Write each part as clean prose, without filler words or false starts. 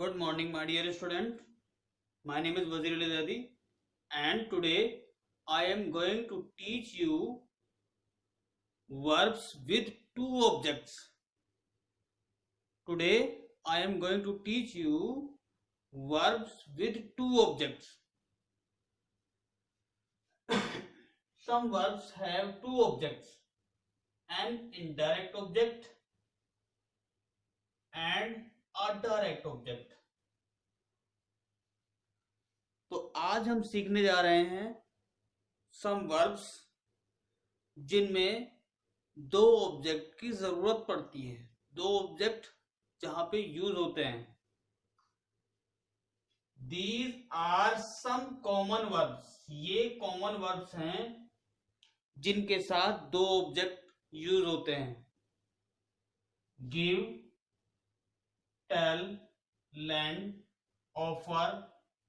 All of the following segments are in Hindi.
Good morning, my dear student. My name is Wazir Ali Zadi, and today I am going to teach you verbs with two objects. Today I am going to teach you verbs with two objects. Some verbs have two objects, an indirect object and a direct object. तो आज हम सीखने जा रहे हैं सम वर्ब्स जिनमें दो ऑब्जेक्ट की जरूरत पड़ती है, दो ऑब्जेक्ट जहां पे यूज होते हैं. These are some common verbs. ये कॉमन वर्ब्स हैं जिनके साथ दो ऑब्जेक्ट यूज होते हैं. Give, tell, lend, offer,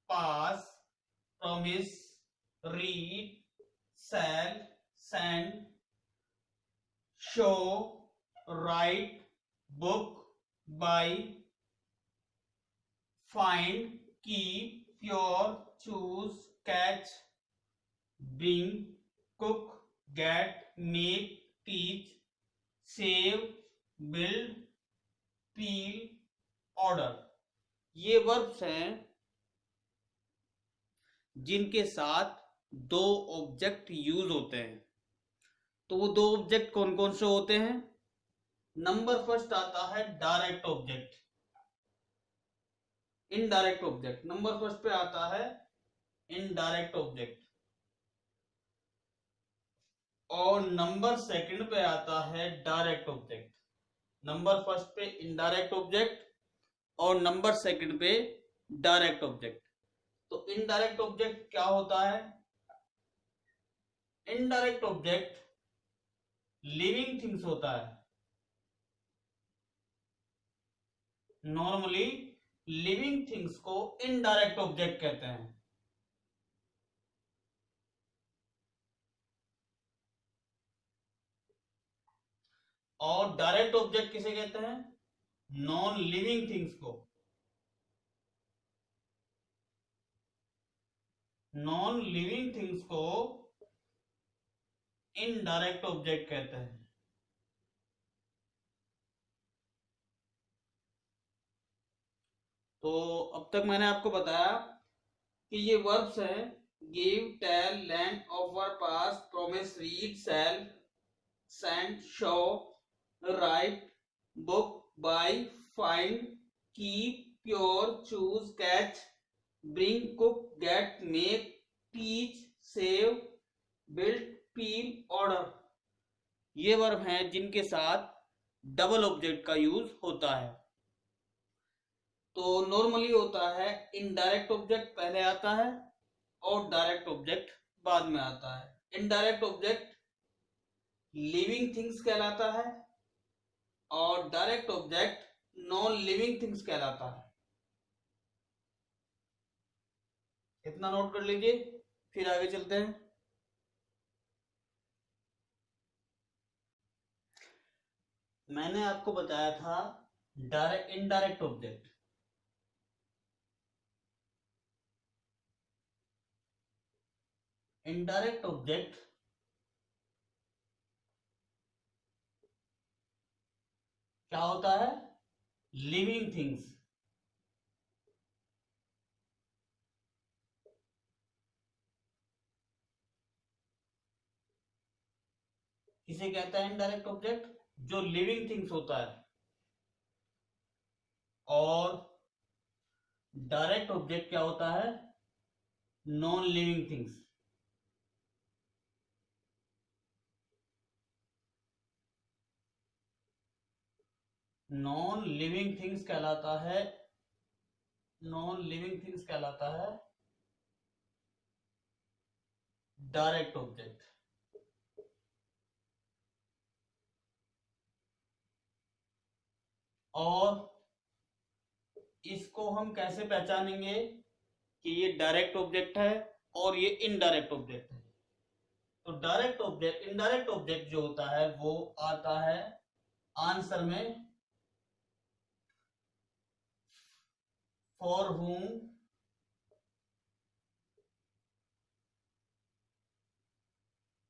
pass, promise, read, sell, send, show, write, book, buy, find, keep, pure, choose, catch, bring, cook, get, make, teach, save, build, peel, order. ये वर्ब्स हैं जिनके साथ दो ऑब्जेक्ट यूज होते हैं. तो वो दो ऑब्जेक्ट कौन कौन से होते हैं? नंबर फर्स्ट आता है direct object, indirect object. Number first पे आता है इनडायरेक्ट ऑब्जेक्ट और नंबर सेकंड पे आता है डायरेक्ट ऑब्जेक्ट. नंबर फर्स्ट पे इनडायरेक्ट ऑब्जेक्ट और नंबर सेकंड पे डायरेक्ट ऑब्जेक्ट. तो इनडायरेक्ट ऑब्जेक्ट क्या होता है? इनडायरेक्ट ऑब्जेक्ट लिविंग थिंग्स होता है. नॉर्मली लिविंग थिंग्स को इनडायरेक्ट ऑब्जेक्ट कहते हैं. और डायरेक्ट ऑब्जेक्ट किसे कहते हैं? नॉन लिविंग थिंग्स को. नॉन लिविंग थिंग्स को इनडायरेक्ट ऑब्जेक्ट कहते हैं. तो अब तक मैंने आपको बताया कि ये वर्ब्स हैं give, tell, land, offer, pass, promise, read, sell, send, show, write, book, buy, find, keep, pure, choose, catch, bring, cook, get, make, teach, save, build, peel, order. ये वर्ब हैं जिनके साथ डबल ऑब्जेक्ट का यूज होता है. तो नॉर्मली होता है इनडायरेक्ट ऑब्जेक्ट पहले आता है और डायरेक्ट ऑब्जेक्ट बाद में आता है. इनडायरेक्ट ऑब्जेक्ट लिविंग थिंग्स कहलाता है और direct object non living things कहलाता है. इतना नोट कर लीजिए, फिर आगे चलते हैं. मैंने आपको बताया था direct indirect object. Indirect object क्या होता है? Living things. किसे कहता है इनडायरेक्ट ऑब्जेक्ट? जो लिविंग थिंग्स होता है. और डायरेक्ट ऑब्जेक्ट क्या होता है? Non living things. Non living things कहलाता है, नॉन लिविंग थिंग्स कहलाता है डायरेक्ट ऑब्जेक्ट. और इसको हम कैसे पहचानेंगे कि ये डायरेक्ट ऑब्जेक्ट है और ये इनडायरेक्ट ऑब्जेक्ट है? तो डायरेक्ट ऑब्जेक्ट, इनडायरेक्ट ऑब्जेक्ट जो होता है वो आता है आंसर में फॉर whom,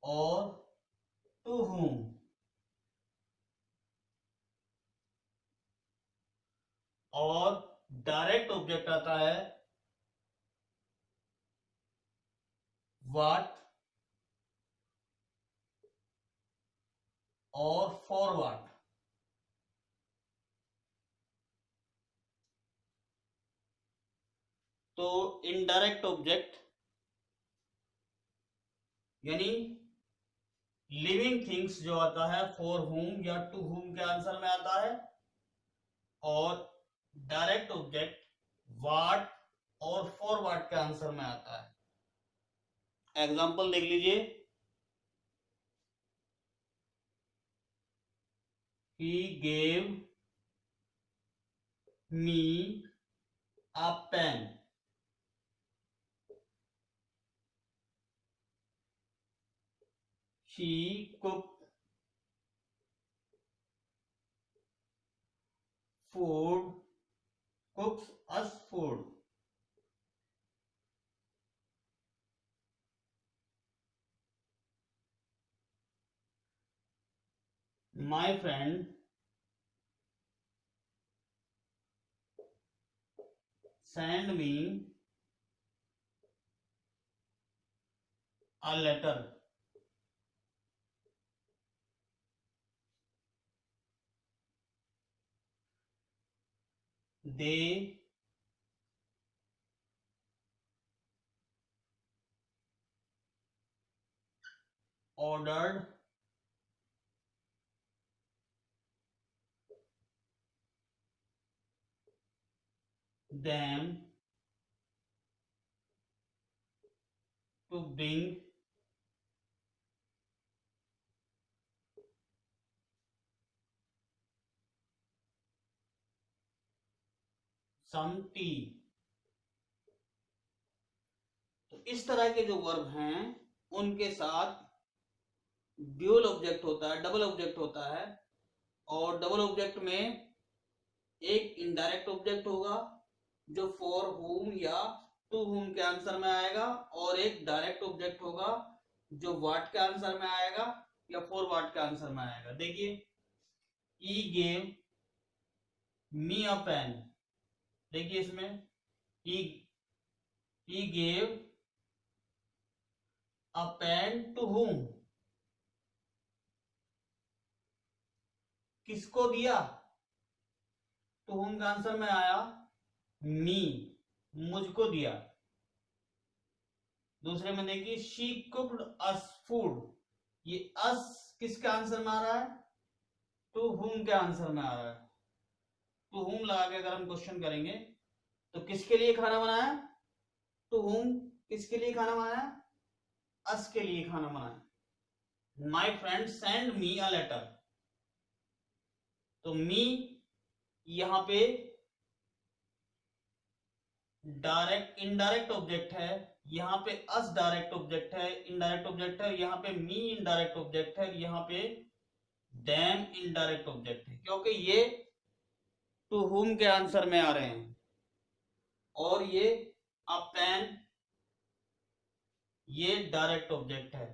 और टू whom। और डायरेक्ट ऑब्जेक्ट आता है व्हाट और फॉर व्हाट। तो इनडायरेक्ट ऑब्जेक्ट यानी लिविंग थिंग्स जो आता है फॉर whom या टू whom के आंसर में आता है, और डायरेक्ट ऑब्जेक्ट व्हाट और फॉर व्हाट के आंसर में आता है। एग्जांपल देख लीजिए, he gave me a pen, she cooked food, cooks us food, my friend send me a letter, they ordered them to bring some tea। तो इस तरह के जो वर्ब हैं उनके साथ ड्यूअल ऑब्जेक्ट होता है, डबल ऑब्जेक्ट होता है, और डबल ऑब्जेक्ट में एक इनडायरेक्ट ऑब्जेक्ट होगा जो फॉर whom या टू whom के आंसर में आएगा, और एक डायरेक्ट ऑब्जेक्ट होगा जो व्हाट के आंसर में आएगा या फॉर व्हाट के आंसर में आएगा। देखिए, he gave me a pen, देखिए इसमें he gave a pen to whom, किसको दिया, टू whom का आंसर में आया मी, मुझको दिया। दूसरे में देखिए she cooked us food, ये us किसके आंसर में आ रहा है, टू whom के आंसर में आ रहा है। टू whom लगा के अगर हम क्वेश्चन करेंगे तो किसके लिए खाना बनाया, टू whom किसके लिए खाना बनाया, us के लिए खाना बनाया। my friend send me a letter, तो मी यहां पे डायरेक्ट इनडायरेक्ट ऑब्जेक्ट है, यहां पे अस डायरेक्ट ऑब्जेक्ट है, इनडायरेक्ट ऑब्जेक्ट है, यहां पे मी इनडायरेक्ट ऑब्जेक्ट है, यहां पे डैम इनडायरेक्ट ऑब्जेक्ट है, क्योंकि ये टू whom के आंसर में आ रहे हैं। और ये अ पेन ये डायरेक्ट ऑब्जेक्ट है,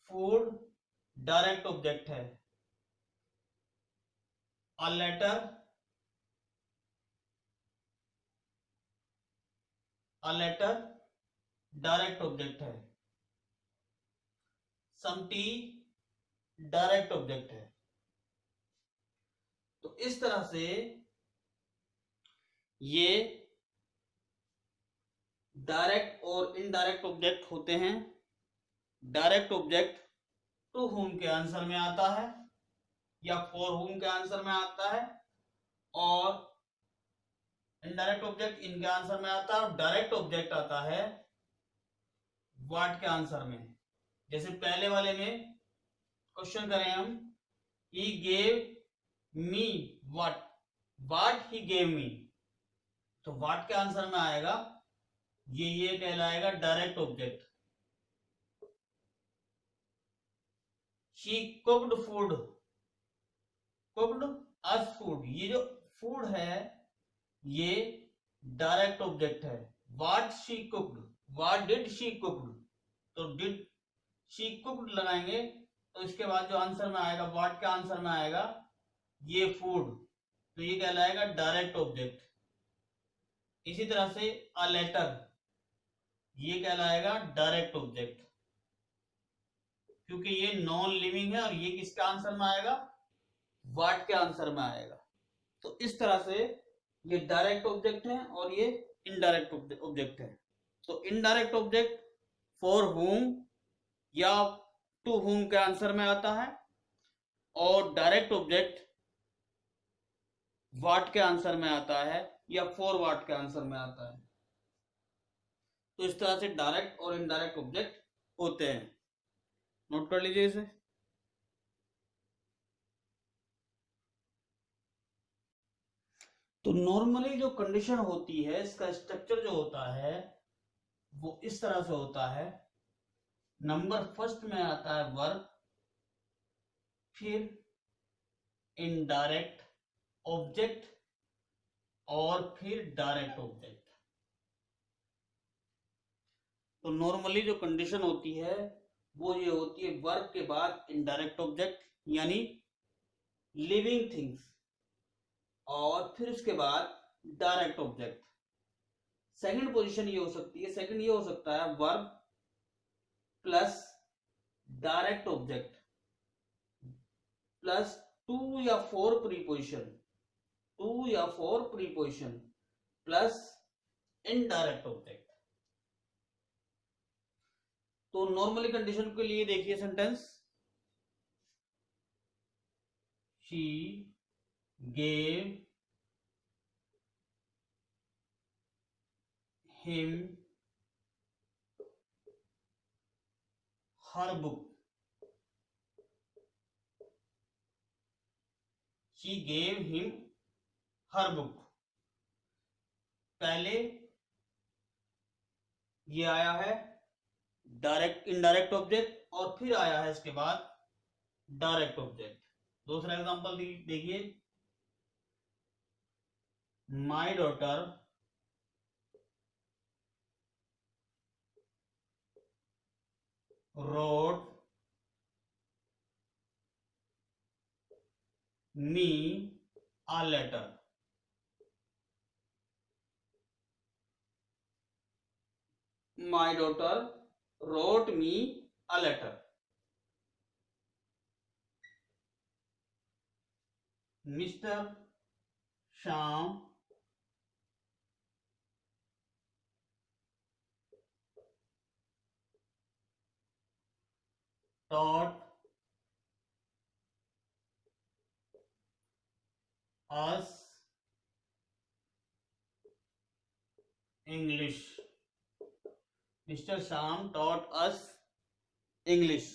फूड डायरेक्ट ऑब्जेक्ट है, अ लेटर डायरेक्ट ऑब्जेक्ट है, सम टी डायरेक्ट ऑब्जेक्ट है। तो इस तरह से ये डायरेक्ट और इनडायरेक्ट ऑब्जेक्ट होते हैं। डायरेक्ट ऑब्जेक्ट टू whom के आंसर में आता है या फॉर whom के आंसर में आता है, और इनडायरेक्ट ऑब्जेक्ट इनके आंसर में आता है, और डायरेक्ट ऑब्जेक्ट आता है व्हाट के आंसर में। जैसे पहले वाले में क्वेश्चन करें हम, he gave me what he gave me, तो व्हाट के आंसर में आएगा, ये कहलाएगा direct object. she cooked us food, ये जो फूड है ये डायरेक्ट ऑब्जेक्ट है। What she cooked, what did she cooked, तो डिड शी कुक्ड लगाएंगे तो इसके बाद जो आंसर में आएगा व्हाट के आंसर में आएगा ये फूड, तो ये कहलाएगा डायरेक्ट ऑब्जेक्ट। इसी तरह से अ लेटर, ये कहलाएगा डायरेक्ट ऑब्जेक्ट, क्योंकि ये नॉन लिविंग है और ये किसके आंसर में आएगा, व्हाट के आंसर में आएगा। तो इस तरह से ये डायरेक्ट ऑब्जेक्ट है और ये इनडायरेक्ट ऑब्जेक्ट है। तो इनडायरेक्ट ऑब्जेक्ट फॉर हुम या टू हुम के आंसर में आता है, और डायरेक्ट ऑब्जेक्ट व्हाट के आंसर में आता है या फॉर व्हाट के आंसर में आता है। तो इस तरह से डायरेक्ट और इनडायरेक्ट ऑब्जेक्ट होते हैं, नोट कर लीजिए इसे। तो नॉर्मली जो कंडीशन होती है, इसका स्ट्रक्चर जो होता है वो इस तरह से होता है। नंबर फर्स्ट में आता है वर्ब, फिर इनडायरेक्ट ऑब्जेक्ट और फिर डायरेक्ट ऑब्जेक्ट। तो नॉर्मली जो कंडीशन होती है वो ये होती है, वर्ब के बाद इनडायरेक्ट ऑब्जेक्ट यानी लिविंग थिंग्स, और फिर उसके बाद डायरेक्ट ऑब्जेक्ट। सेकंड पोजीशन ये हो सकती है, सेकंड ये हो सकता है verb plus direct object plus two या फोर प्रीपोजिशन, टू या four preposition plus indirect object. तो नॉर्मली कंडीशन के लिए देखिए sentence, she gave him her book, she gave him her book. पहले ये आया है डायरेक्ट इनडायरेक्ट ऑब्जेक्ट और फिर आया है इसके बाद डायरेक्ट ऑब्जेक्ट। दूसरा एग्जांपल देखिए, my daughter wrote me a letter, my daughter wrote me a letter, Mr. Sham taught us English, Mr. Sham taught us English।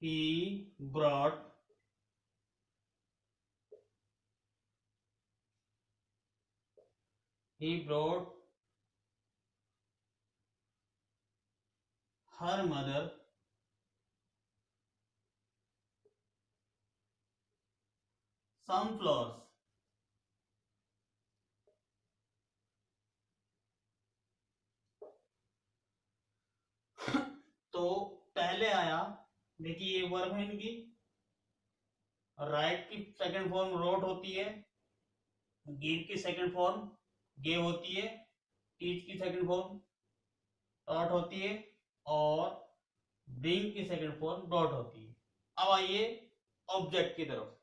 He brought her mother some flowers। तो पहले आया, देखिए ये वर्ब है इनकी, राइट की सेकंड फॉर्म रोट होती है, गिव की सेकंड फॉर्म गेव होती है, टीच की सेकंड फॉर्म टॉट होती है, और ब्रिंग की सेकंड फॉर्म ब्रॉट होती है। अब आइए ऑब्जेक्ट की तरफ,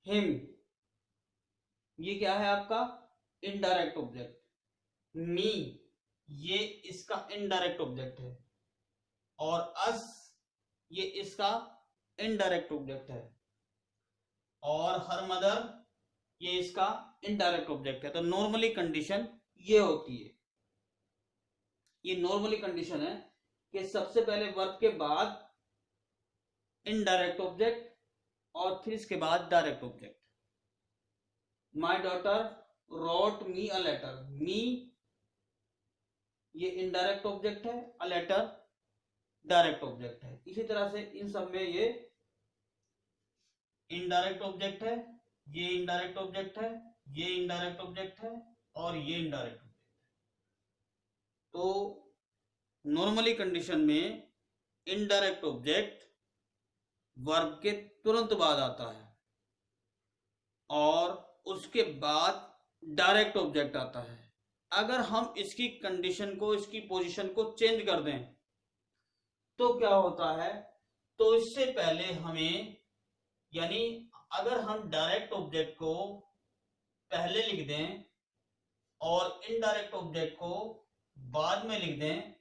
हिम ये क्या है आपका इनडायरेक्ट ऑब्जेक्ट, मी ये इसका इनडायरेक्ट ऑब्जेक्ट है, और अस ये इसका इनडायरेक्ट ऑब्जेक्ट है, और हर मदर ये इसका इनडायरेक्ट ऑब्जेक्ट है। तो नॉर्मली कंडीशन ये होती है, ये नॉर्मली कंडीशन है कि सबसे पहले वर्ब के बाद इनडायरेक्ट ऑब्जेक्ट और फिर इसके बाद direct object. My daughter wrote me a letter, me ये इनडायरेक्ट ऑब्जेक्ट है, अ लेटर डायरेक्ट ऑब्जेक्ट है। इसी तरह से इन सब में ये इनडायरेक्ट ऑब्जेक्ट है, ये इनडायरेक्ट ऑब्जेक्ट है, ये इनडायरेक्ट ऑब्जेक्ट है और ये इनडायरेक्ट ऑब्जेक्ट। तो नॉर्मली कंडीशन में इनडायरेक्ट ऑब्जेक्ट वर्ब के तुरंत बाद आता है और उसके बाद डायरेक्ट ऑब्जेक्ट आता है। अगर हम इसकी कंडीशन को, इसकी पोजीशन को चेंज कर दें तो क्या होता है, तो इससे पहले हमें, यानी अगर हम डायरेक्ट ऑब्जेक्ट को पहले लिख दें और इनडायरेक्ट ऑब्जेक्ट को बाद में लिख दें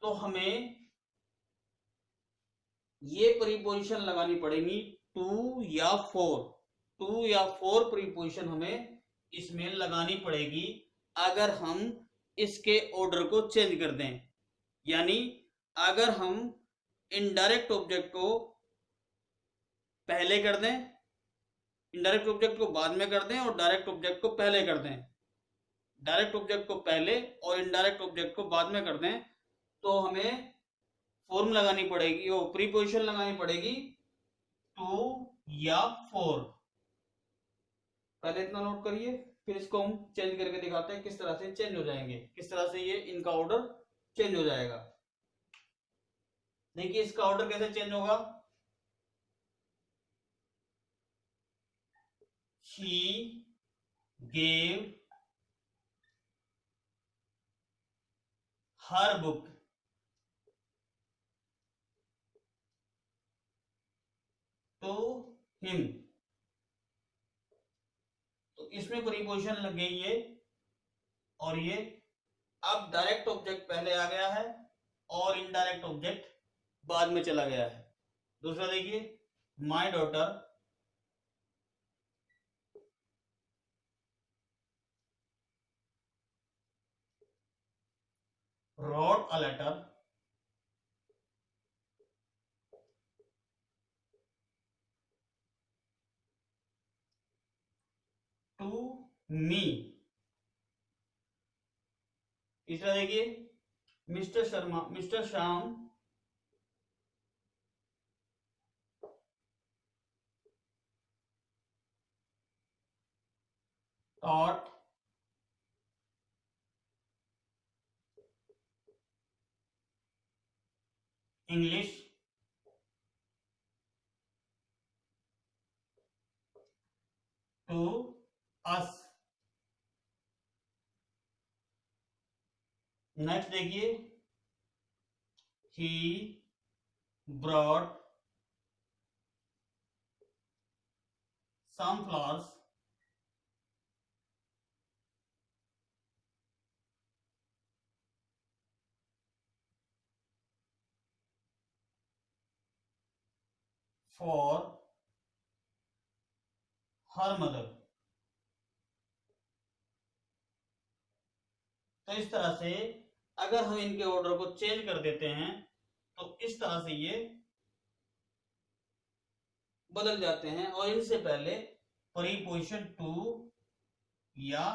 तो हमें ये प्रीपोजिशन लगानी पड़ेगी टू या फोर। टू या फोर प्रीपोजिशन हमें इसमें लगानी पड़ेगी अगर हम इसके ऑर्डर को चेंज कर दें। यानी अगर हम इनडायरेक्ट ऑब्जेक्ट को पहले कर दें, इनडायरेक्ट ऑब्जेक्ट को बाद में कर दें और डायरेक्ट ऑब्जेक्ट को पहले कर दें, डायरेक्ट ऑब्जेक्ट को पहले और इनडायरेक्ट ऑब्जेक्ट को बाद में कर दें, तो हमें फॉर्म लगानी पड़ेगी, वो प्रीपोजिशन लगानी पड़ेगी टू या फोर। पहले इतना नोट करिए, फिर इसको हम चेंज करके दिखाते हैं किस तरह से चेंज हो जाएंगे, किस तरह से ये इनका ऑर्डर चेंज हो जाएगा। देखिए इसका ऑर्डर कैसे चेंज होगा। She gave her book to him। तो इसमें प्रीपोजिशन लग गई ये और ये। अब डायरेक्ट ऑब्जेक्ट पहले आ गया है और इनडायरेक्ट ऑब्जेक्ट बाद में चला गया है। दूसरा देखिए, my daughter wrote a letter to me। तीसरा देखिए, mister Shyam taught English to us। Next देखिए, he brought some flowers for her mother। तो इस तरह से अगर हम इनके ऑर्डर को चेंज कर देते हैं तो इस तरह से ये बदल जाते हैं और इनसे पहले प्रीपोजिशन टू या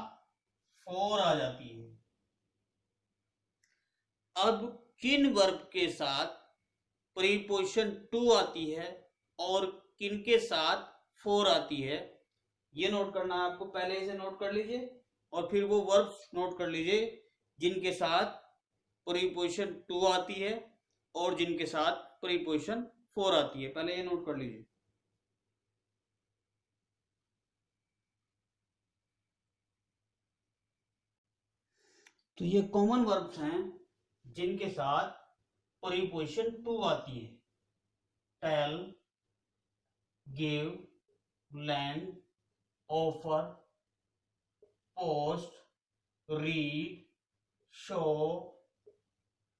फोर आ जाती है। अब किन वर्ब के साथ प्रीपोजिशन टू आती है और किन के साथ फोर आती है, ये नोट करना है आपको। पहले इसे नोट कर लीजिए और फिर वो वर्ब्स नोट कर लीजिए जिनके साथ प्रीपोजिशन टू आती है और जिनके साथ प्रीपोजिशन फोर आती है। पहले ये नोट कर लीजिए। तो ये कॉमन वर्ब्स हैं जिनके साथ प्रीपोजिशन टू आती है। Tell, give, land, offer, post, read, show,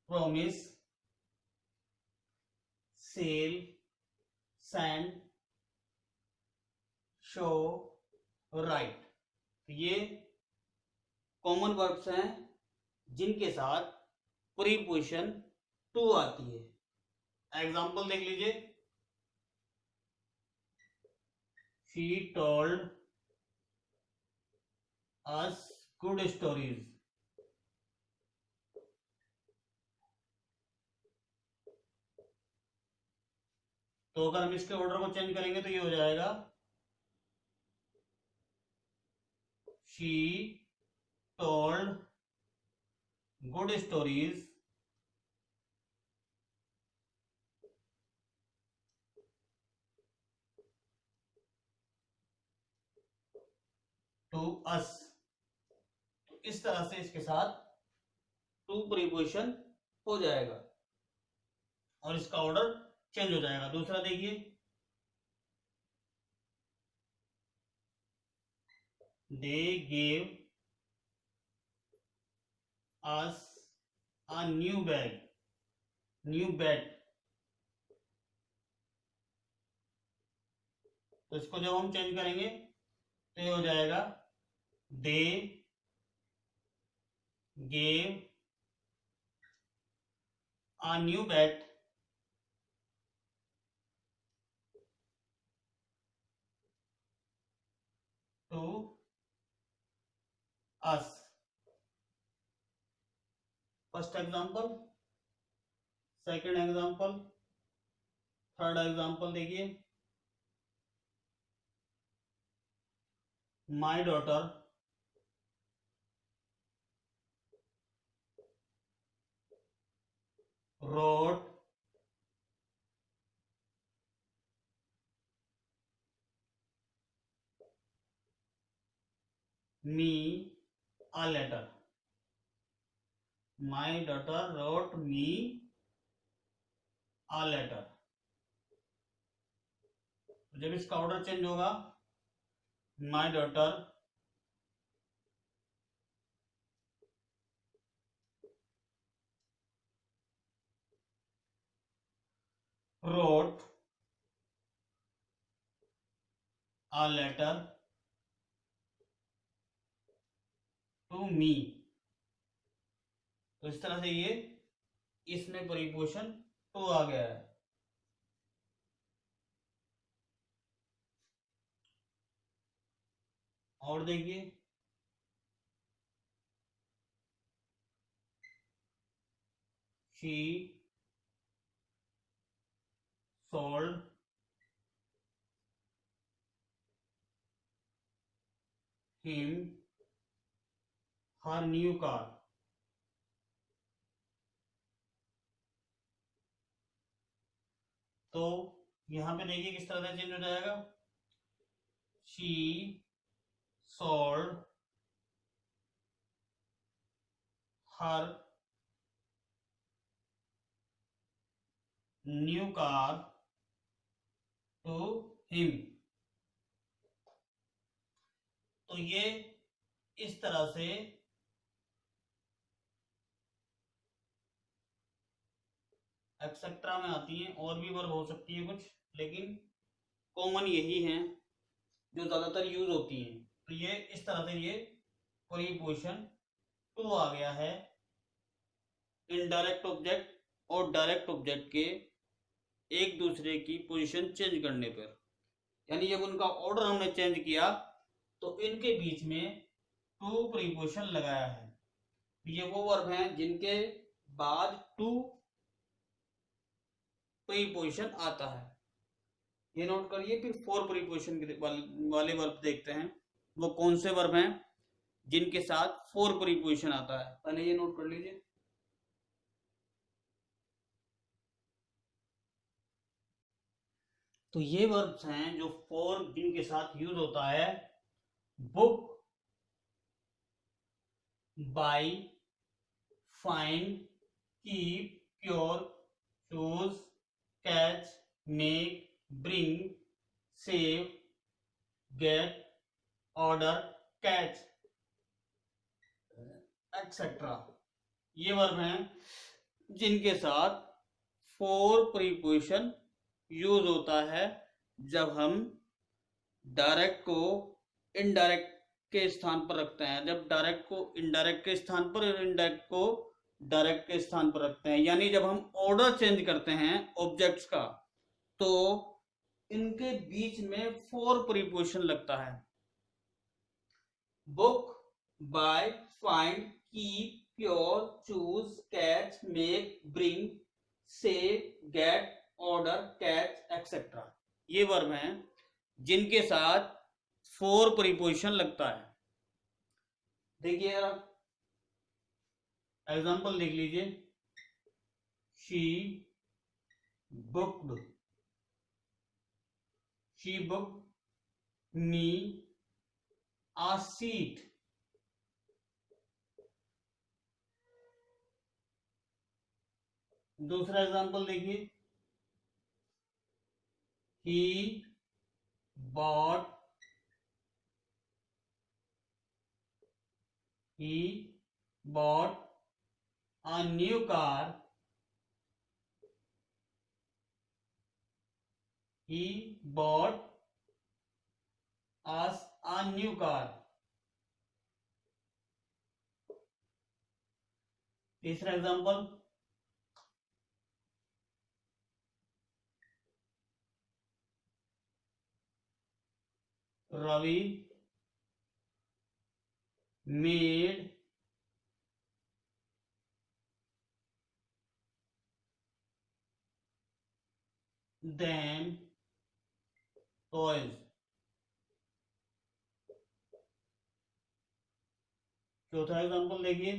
promise, sell, send, show, write. ये कॉमन वर्ब्स हैं जिनके साथ प्रीपोजिशन टू आती है। एग्जाम्पल देख लीजिए, she told us good stories. तो अगर हम इसके ऑर्डर को चेंज करेंगे तो ये हो जाएगा she told good stories to us. तो इस तरह से इसके साथ टू प्रीपोजिशन हो जाएगा और इसका ऑर्डर चेंज हो जाएगा। दूसरा देखिए, they gave us a new bag, new bat. तो इसको जब हम चेंज करेंगे तो ये हो जाएगा they gave a new bat to us. First example, second example, third example देखिए, my daughter wrote me a letter, my daughter wrote me a letter। जब इसका ऑर्डर चेंज होगा, my daughter wrote a letter to me। तो इस तरह से ये इसमें प्रीपोजिशन टू आ गया है। और देखिए, she sold him her new car। तो यहां पे देखिए किस तरह से चेंज हो जाएगा, she sold her new car to him। तो ये इस तरह से एक्सेट्रा में आती हैं। और भी वर्ब हो सकती है कुछ, लेकिन कॉमन यही हैं जो ज्यादातर यूज होती हैं। तो ये इस तरह से ये प्रीपोजिशन टू आ गया है इनडायरेक्ट ऑब्जेक्ट और डायरेक्ट ऑब्जेक्ट के एक दूसरे की पोजीशन चेंज करने पर। यानी जब उनका ऑर्डर हमने चेंज किया तो इनके बीच में टू प्रीपोजिशन लगाया है। ये वो वर्ब हैं जिनके बाद टू प्रीपोजिशन आता है, ये नोट करिए। फिर फोर प्रीपोजिशन वाले वर्ब देखते हैं, वो कौन से वर्ब हैं जिनके साथ फोर प्रीपोजिशन आता है। पहले ये नोट कर लीजिए। तो ये वर्ब्स हैं जो फोर जिनके साथ यूज होता है, book, buy, find, keep, pure, choose, catch, make, bring, save, get, order, catch, etcetera. ये वर्ब हैं जिनके साथ फोर प्रीपोजिशन यूज होता है जब हम डायरेक्ट को इनडायरेक्ट के स्थान पर रखते हैं, जब डायरेक्ट को इनडायरेक्ट के स्थान पर और इनडायरेक्ट को डायरेक्ट के स्थान पर रखते हैं। यानी जब हम ऑर्डर चेंज करते हैं ऑब्जेक्ट्स का तो इनके बीच में फोर प्रीपोजिशन लगता है। Book, buy, find, keep, pure, choose, catch, make, bring, save, get, order, catch, etcetera, ये वर्ब हैं जिनके साथ फोर प्रीपोजिशन लगता है। देखिए जरा एग्जांपल देख लीजिए, she booked, she booked me a seat. दूसरा एग्जांपल देखिए, he bought, he bought a new car, he bought us a new car। तीसरा example, Ravi made them toys। चौथा एग्जांपल देखिए,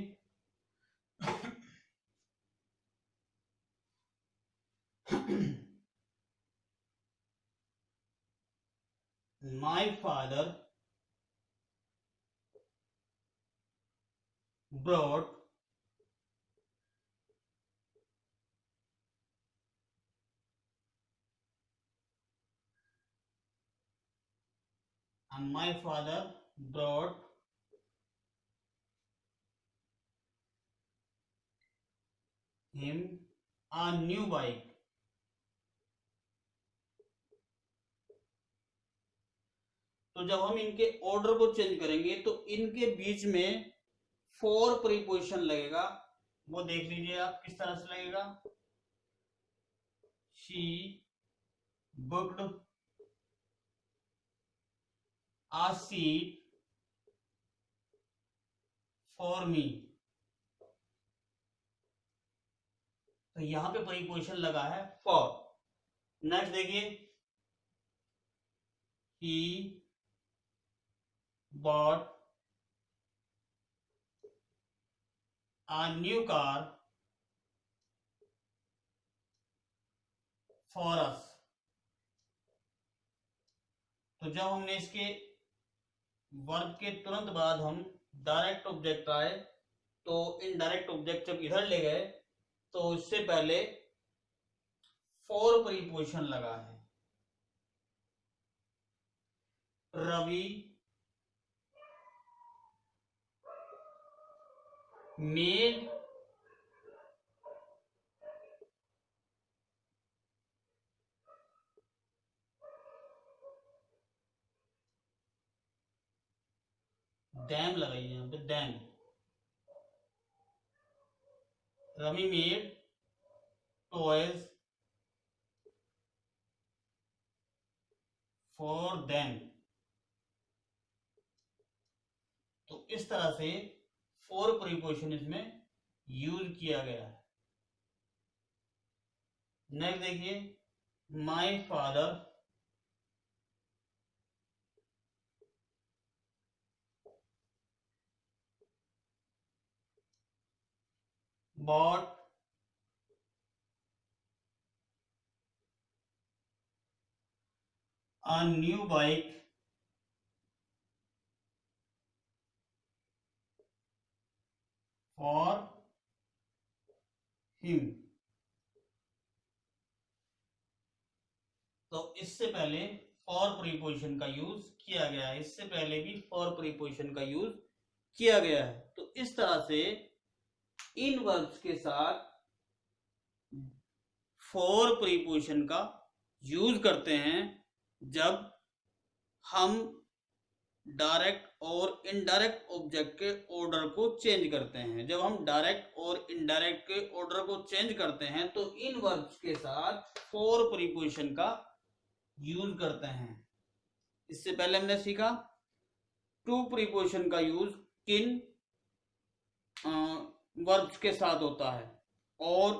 my father brought my father brought him a new bike। तो जब हम इनके ऑर्डर को चेंज करेंगे तो इनके बीच में फोर प्रीपोजिशन लगेगा। वो देख लीजिए आप किस तरह से लगेगा, she booked a seat for me. तो यहां पे प्रीपोजिशन लगा है फॉर। नेक्स्ट देखिए, he bought a new car for us। तो जब हमने इसके वर्ब के तुरंत बाद हम डायरेक्ट ऑब्जेक्ट आए तो इनडायरेक्ट ऑब्जेक्ट जब इधर ले गए तो इससे पहले फोर प्रीपोजिशन लगा है। रवि मेड डैम लगाइए यहां पे, them. Ravi made toys for them. तो इस तरह से फोर प्रीपोजिशन इसमें यूज किया गया है। नेक्स्ट देखिए, my father bought a new bike for him। तो इससे पहले फॉर प्रीपोजिशन का यूज किया गया है, इससे पहले भी फॉर प्रीपोजिशन का यूज किया गया है। तो इस तरह से इन वर्ब्स के साथ फोर प्रीपोजिशन का यूज करते हैं जब हम डायरेक्ट और इनडायरेक्ट ऑब्जेक्ट के ऑर्डर को चेंज करते हैं। जब हम डायरेक्ट और इनडायरेक्ट के ऑर्डर को चेंज करते हैं तो इन वर्ब्स के साथ फोर प्रीपोजिशन का यूज करते हैं। इससे पहले हमने सीखा टू प्रीपोजिशन का यूज किन वर्ब्स के साथ होता है और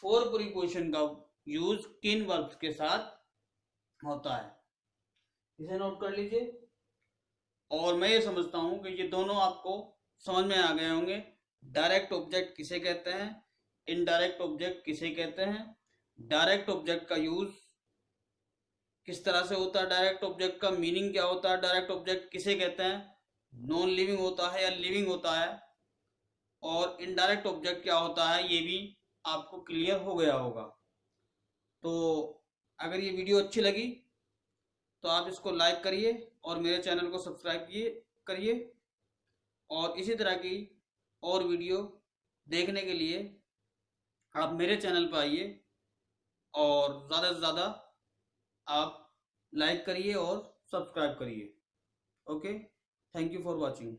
फोर प्रीपोजिशन का यूज किन वर्ब्स के साथ होता है, इसे नोट कर लीजिए। और मैं ये समझता हूं कि ये दोनों आपको समझ में आ गए होंगे। डायरेक्ट ऑब्जेक्ट किसे कहते हैं, इनडायरेक्ट ऑब्जेक्ट किसे कहते हैं, डायरेक्ट ऑब्जेक्ट का यूज किस तरह से होता है, डायरेक्ट ऑब्जेक्ट का मीनिंग क्या होता है, डायरेक्ट ऑब्जेक्ट किसे कहते हैं, नॉन लिविंग होता है या लिविंग होता है, और इनडायरेक्ट ऑब्जेक्ट क्या होता है, ये भी आपको क्लियर हो गया होगा। तो अगर ये वीडियो अच्छी लगी तो आप इसको लाइक करिए और मेरे चैनल को सब्सक्राइब करिए, और इसी तरह की और वीडियो देखने के लिए आप मेरे चैनल पर आइए और ज़्यादा से ज़्यादा आप लाइक करिए और सब्सक्राइब करिए। Okay, thank you for watching.